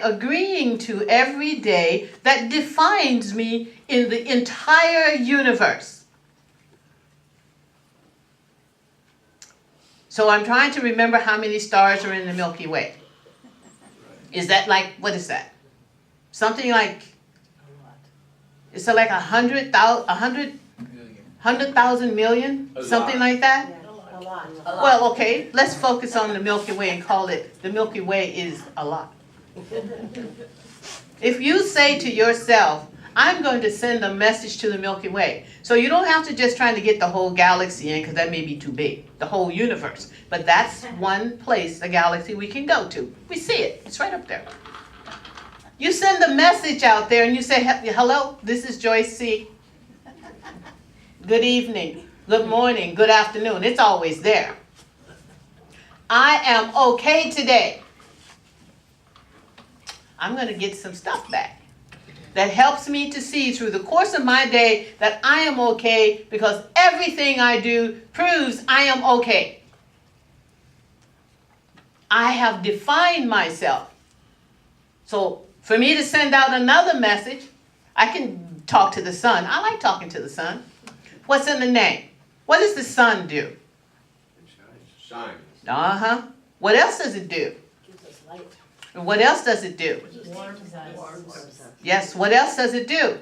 agreeing to every day that defines me in the entire universe. So I'm trying to remember how many stars are in the Milky Way. Is that like, what is that? Something like, is it like 100,000 million? Something like that? Yeah, a lot. Well, okay, let's focus on the Milky Way and call it, the Milky Way is a lot. If you say to yourself, I'm going to send a message to the Milky Way. So you don't have to just try to get the whole galaxy in, because that may be too big, the whole universe. But that's one place, a galaxy we can go to. We see it, it's right up there. You send a message out there and you say, hello, this is Joyce C. Good evening, good morning, good afternoon. It's always there. I am okay today. I'm going to get some stuff back that helps me to see through the course of my day that I am okay, because everything I do proves I am okay. I have defined myself. So for me to send out another message, I can talk to the sun. I like talking to the sun. What's in the name? What does the sun do? It shines. Uh-huh. What else does it do? Gives us light. And what else does it do? Warms us. Yes, what else does it do? It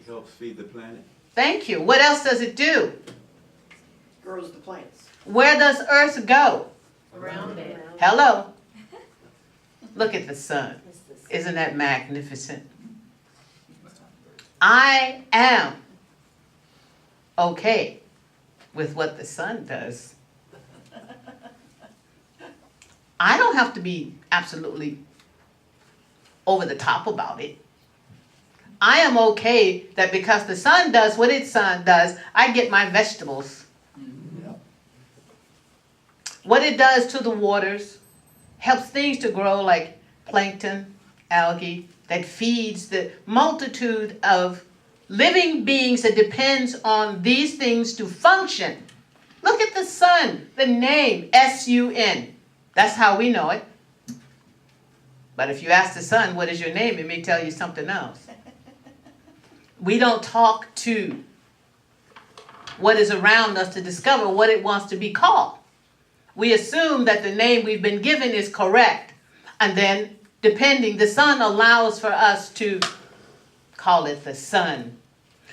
helps feed the planet. Thank you. What else does it do? Grows the plants. Where does Earth go? Around it. Hello. Look at the sun. Isn't that magnificent? I am okay with what the sun does. I don't have to be absolutely over the top about it. I am okay that because the sun does what its sun does, I get my vegetables. What it does to the waters helps things to grow, like plankton, algae, that feeds the multitude of living beings that depends on these things to function. Look at the sun, the name, S-U-N. That's how we know it. But if you ask the sun, what is your name, it may tell you something else. We don't talk to what is around us to discover what it wants to be called. We assume that the name we've been given is correct. And then, depending, the sun allows for us to call it the sun.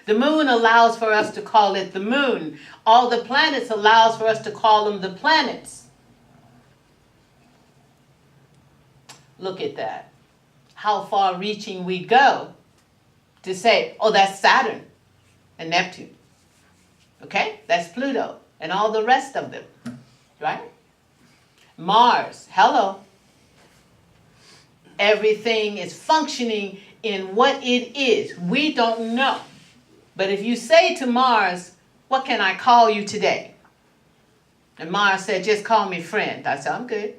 The moon allows for us to call it the moon. All the planets allows for us to call them the planets. Look at that. How far reaching we go to say, oh, that's Saturn and Neptune. Okay? That's Pluto and all the rest of them. Right? Mars, hello. Everything is functioning in what it is. We don't know. But if you say to Mars, what can I call you today? And Mars said, just call me friend. I said, I'm good.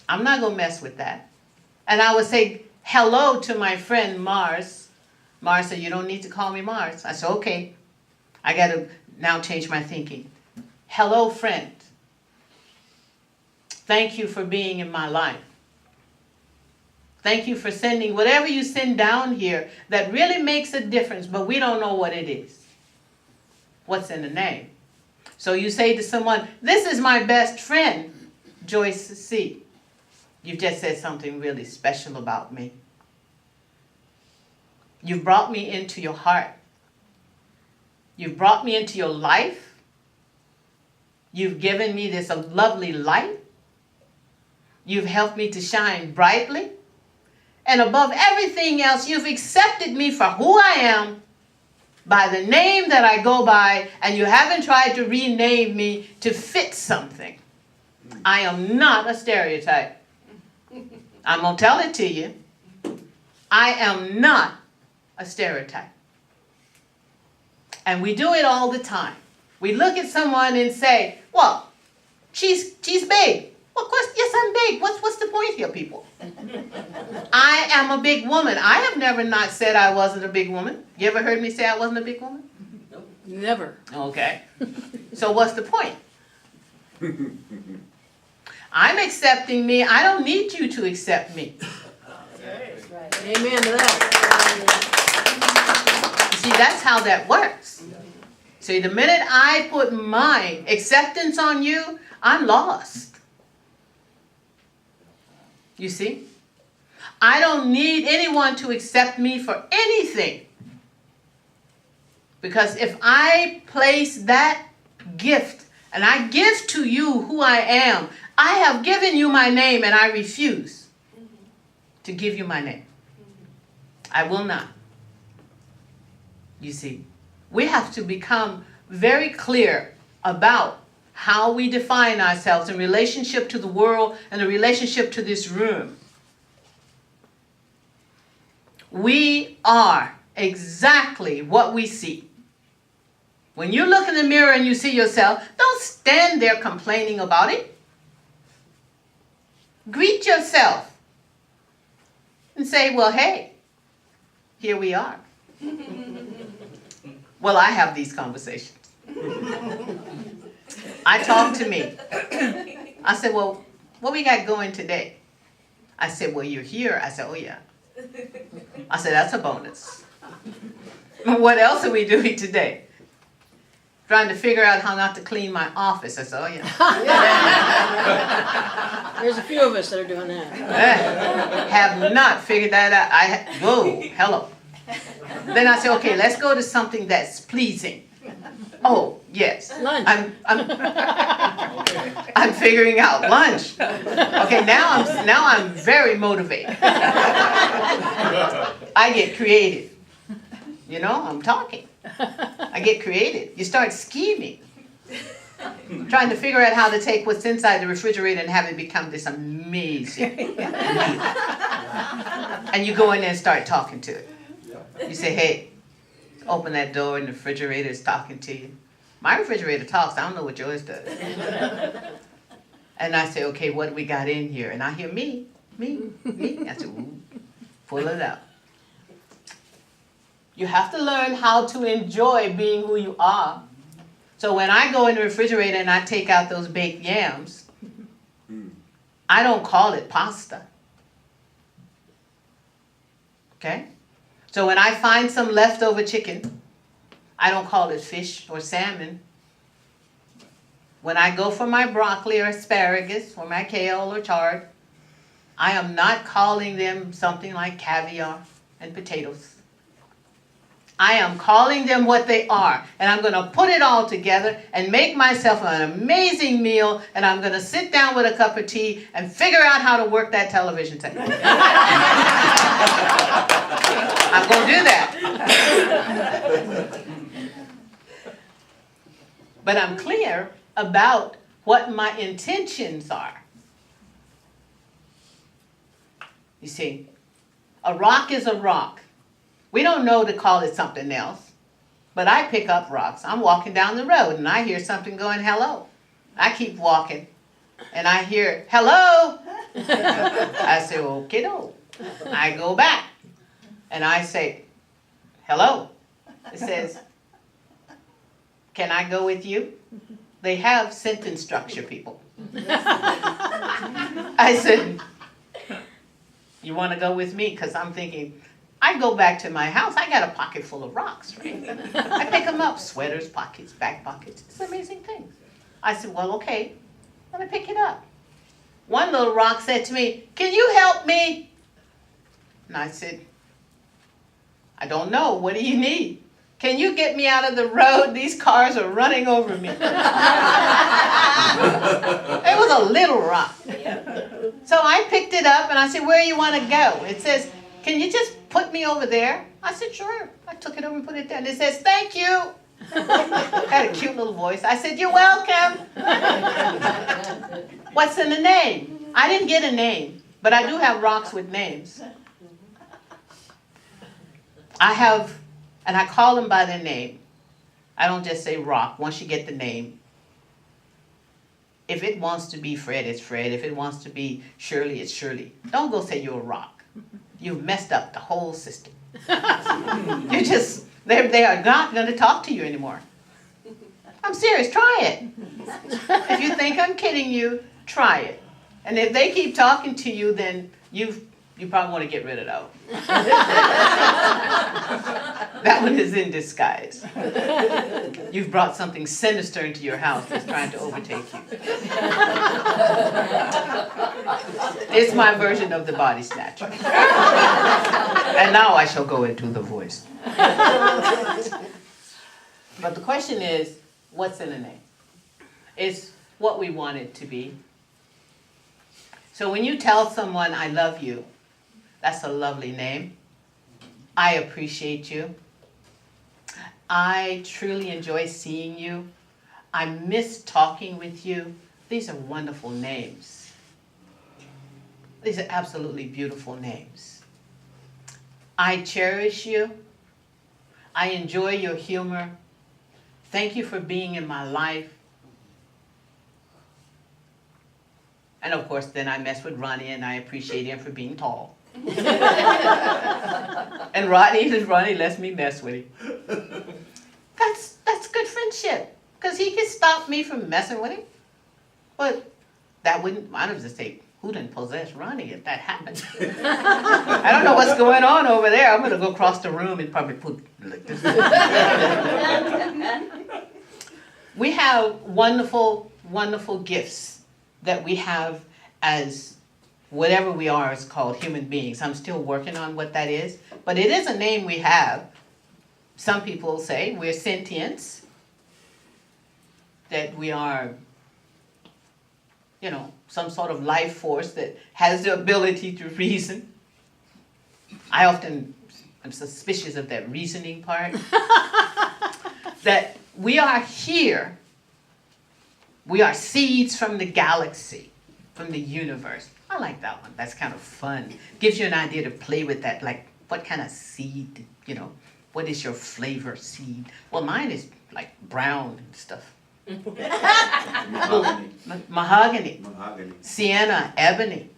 I'm not going to mess with that. And I would say hello to my friend Mars. Mars said, you don't need to call me Mars. I said, okay. I got to now change my thinking. Hello, friend. Thank you for being in my life. Thank you for sending whatever you send down here that really makes a difference, but we don't know what it is. What's in the name? So you say to someone, this is my best friend, Joyce C. You've just said something really special about me. You've brought me into your heart. You've brought me into your life. You've given me this lovely light. You've helped me to shine brightly. And above everything else, you've accepted me for who I am by the name that I go by, and you haven't tried to rename me to fit something. I am not a stereotype. I'm going to tell it to you. I am not a stereotype. And we do it all the time. We look at someone and say, well, she's big. Well, of course, yes, I'm big. What's the point here, people? I am a big woman. I have never not said I wasn't a big woman. You ever heard me say I wasn't a big woman? Nope. Never. Okay. So what's the point? I'm accepting me. I don't need you to accept me. Right. Amen to that. You see, that's how that works. See, the minute I put my acceptance on you, I'm lost. You see? I don't need anyone to accept me for anything. Because if I place that gift and I give to you who I am, I have given you my name and I refuse to give you my name. I will not. You see, we have to become very clear about how we define ourselves in relationship to the world and the relationship to this room. We are exactly what we see. When you look in the mirror and you see yourself, don't stand there complaining about it. Greet yourself and say, well, hey, here we are. Well, I have these conversations. I talk to me. I said, well, what we got going today? I said, well, you're here. I said, oh, yeah. I said, that's a bonus. What else are we doing today? Trying to figure out how not to clean my office. I said, oh, yeah. There's a few of us that are doing that. Have not figured that out. Whoa, hello. Then I said, okay, let's go to something that's pleasing. Oh, yes. Lunch. I'm figuring out lunch. Okay, now I'm very motivated. I get creative. You know, I'm talking. I get creative. You start scheming. Trying to figure out how to take what's inside the refrigerator and have it become this amazing meal. And you go in there and start talking to it. You say, hey, open that door and the refrigerator is talking to you. My refrigerator talks. I don't know what yours does. And I say, okay, what do we got in here? And I hear me. I say, ooh, pull it out. You have to learn how to enjoy being who you are. So when I go in the refrigerator and I take out those baked yams, I don't call it pasta. Okay? So when I find some leftover chicken, I don't call it fish or salmon. When I go for my broccoli or asparagus or my kale or chard, I am not calling them something like caviar and potatoes. I am calling them what they are, and I'm going to put it all together and make myself an amazing meal, and I'm going to sit down with a cup of tea and figure out how to work that television set. I'm going to do that. But I'm clear about what my intentions are. You see, a rock is a rock. We don't know to call it something else, but I pick up rocks. I'm walking down the road and I hear something going, hello. I keep walking and I hear, hello. I say, okay, no. I go back and I say, hello. It says, can I go with you? They have sentence structure, people. I said, you want to go with me? Because I'm thinking, I go back to my house, I got a pocket full of rocks, right? I pick them up, sweaters, pockets, back pockets. It's an amazing thing. I said, well, okay, let me pick it up. One little rock said to me, can you help me? And I said, I don't know, what do you need? Can you get me out of the road? These cars are running over me. It was a little rock. So I picked it up and I said, where do you want to go? It says, can you just put me over there? I said, sure. I took it over and put it down. It says, thank you. Had a cute little voice. I said, you're welcome. What's in the name? I didn't get a name, but I do have rocks with names. I have, and I call them by their name. I don't just say rock. Once you get the name, if it wants to be Fred, it's Fred. If it wants to be Shirley, it's Shirley. Don't go say you're a rock. You've messed up the whole system. You just, they are not going to talk to you anymore. I'm serious, try it. If you think I'm kidding you, try it. And if they keep talking to you, then you probably want to get rid of that one. That one is in disguise. You've brought something sinister into your house that's trying to overtake you. It's my version of the body snatcher. And now I shall go into the voice. But the question is, what's in a name? It's what we want it to be. So when you tell someone, I love you, that's a lovely name. I appreciate you. I truly enjoy seeing you. I miss talking with you. These are wonderful names. These are absolutely beautiful names. I cherish you. I enjoy your humor. Thank you for being in my life. And of course, then I mess with Ronnie and I appreciate him for being tall. And Ronnie lets me mess with him. That's good friendship, because he can stop me from messing with him. But that wouldn't, I would just say, who didn't possess Ronnie if that happened? I don't know what's going on over there. I'm going to go across the room and probably put like this. We have wonderful, wonderful gifts that we have as whatever we are is called human beings. I'm still working on what that is, but it is a name we have. Some people say we're sentients, that we are, some sort of life force that has the ability to reason. I often am suspicious of that reasoning part. That we are here. We are seeds from the galaxy, from the universe. I like that one. That's kind of fun. Gives you an idea to play with that, like what kind of seed, what is your flavor seed? Well, mine is like brown and stuff. Mahogany. Mahogany. Mahogany. Sienna, ebony.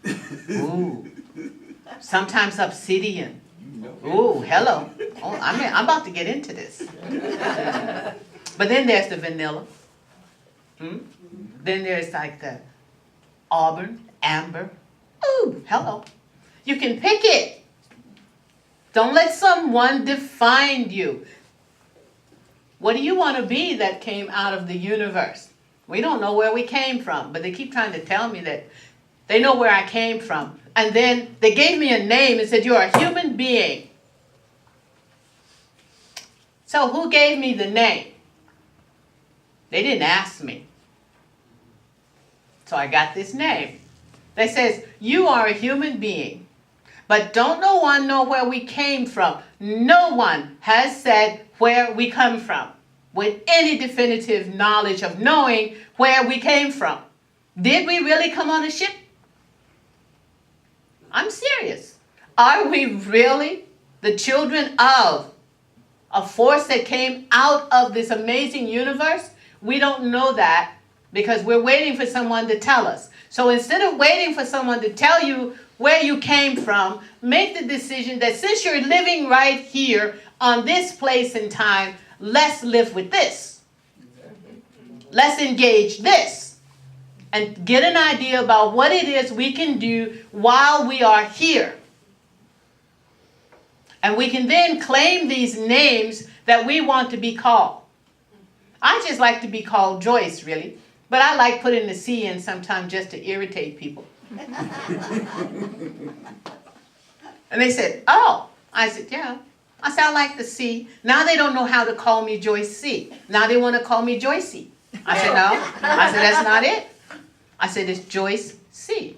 Ooh. Sometimes obsidian. Ooh, hello. Oh, I'm about to get into this. But then there's the vanilla. Then there's like the auburn, amber. Ooh, hello. You can pick it. Don't let someone define you. What do you want to be that came out of the universe? We don't know where we came from, but they keep trying to tell me that they know where I came from. And then they gave me a name and said, you're a human being. So who gave me the name? They didn't ask me. So I got this name. That says, you are a human being. But don't no one know where we came from. No one has said where we come from with any definitive knowledge of knowing where we came from. Did we really come on a ship? I'm serious. Are we really the children of a force that came out of this amazing universe? We don't know that because we're waiting for someone to tell us. So instead of waiting for someone to tell you where you came from, make the decision that since you're living right here on this place and time, let's live with this. Let's engage this and get an idea about what it is we can do while we are here. And we can then claim these names that we want to be called. I just like to be called Joyce, really. But I like putting the C in sometimes just to irritate people. And they said, oh. I said, yeah. I said, I like the C. Now they don't know how to call me Joyce C. Now they want to call me Joyce C. I said, no. I said, that's not it. I said, it's Joyce C.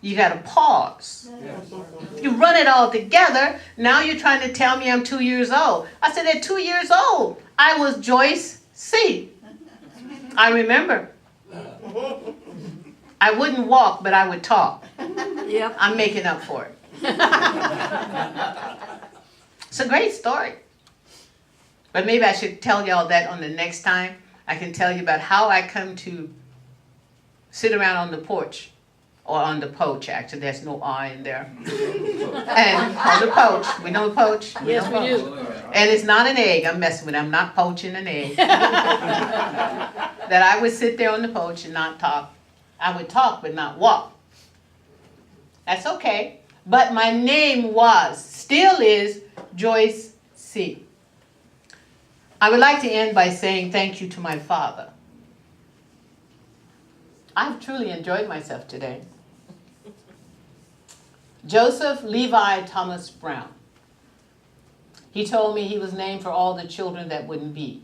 You got to pause. You run it all together. Now you're trying to tell me I'm 2 years old. I said, at 2 years old, I was Joyce C. I remember. I wouldn't walk, but I would talk. Yep. I'm making up for it. It's a great story. But maybe I should tell y'all that on the next time. I can tell you about how I come to sit around on the porch. Or on the poach, actually. There's no I in there. And on the poach. We know poach? Yes, know we poach. do. And it's not an egg I'm messing with. I'm not poaching an egg. That I would sit there on the porch and not talk. I would talk but not walk. That's okay. But my name still is Joyce C. I would like to end by saying thank you to my father. I've truly enjoyed myself today. Joseph Levi Thomas Brown. He told me he was named for all the children that wouldn't be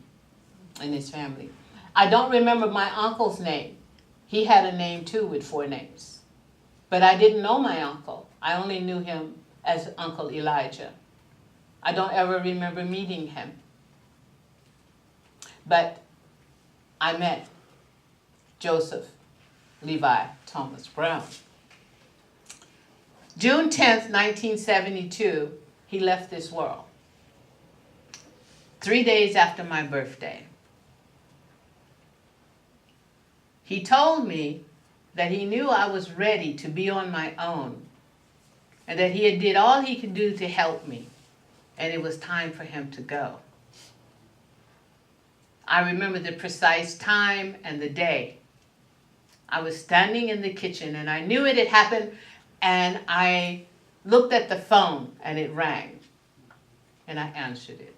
in his family. I don't remember my uncle's name. He had a name too with 4 names. But I didn't know my uncle. I only knew him as Uncle Elijah. I don't ever remember meeting him. But I met Joseph Levi Thomas Brown. June 10th, 1972, he left this world. 3 days after my birthday. He told me that he knew I was ready to be on my own and that he had did all he could do to help me, and it was time for him to go. I remember the precise time and the day. I was standing in the kitchen and I knew it had happened, and I looked at the phone and it rang and I answered it.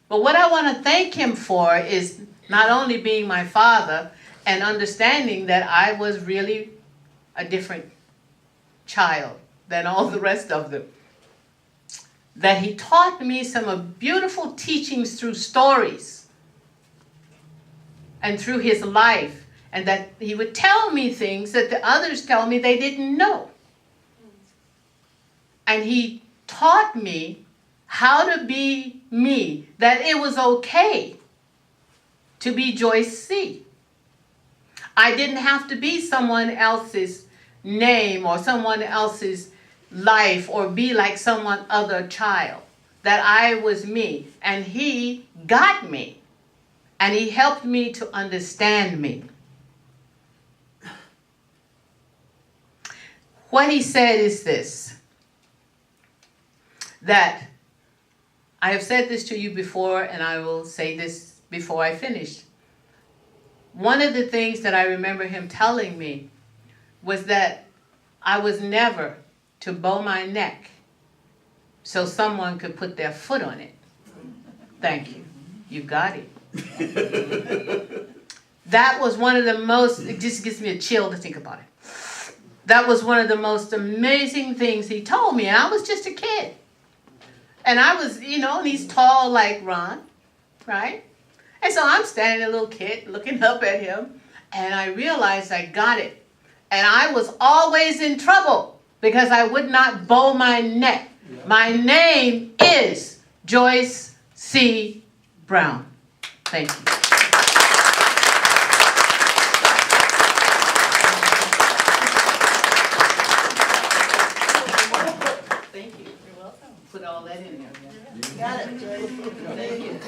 But what I want to thank him for is not only being my father and understanding that I was really a different child than all the rest of them, that he taught me some beautiful teachings through stories and through his life, and that he would tell me things that the others tell me they didn't know. And he taught me how to be me, that it was okay to be Joyce C. I didn't have to be someone else's name or someone else's life or be like someone other child, that I was me. And he got me, and he helped me to understand me. What he said is this, that I have said this to you before, and I will say this before I finish. One of the things that I remember him telling me was that I was never to bow my neck so someone could put their foot on it. Thank you. You got it. That was one of the most, it just gives me a chill to think about it. That was one of the most amazing things he told me, and I was just a kid. And I was, and he's tall like Ron, right? And so I'm standing, a little kid, looking up at him, and I realized I got it. And I was always in trouble because I would not bow my neck. Yeah. My name is Joyce C. Brown. Thank you. Thank you. You're welcome. Put all that in there. Got it, Joyce. Thank you.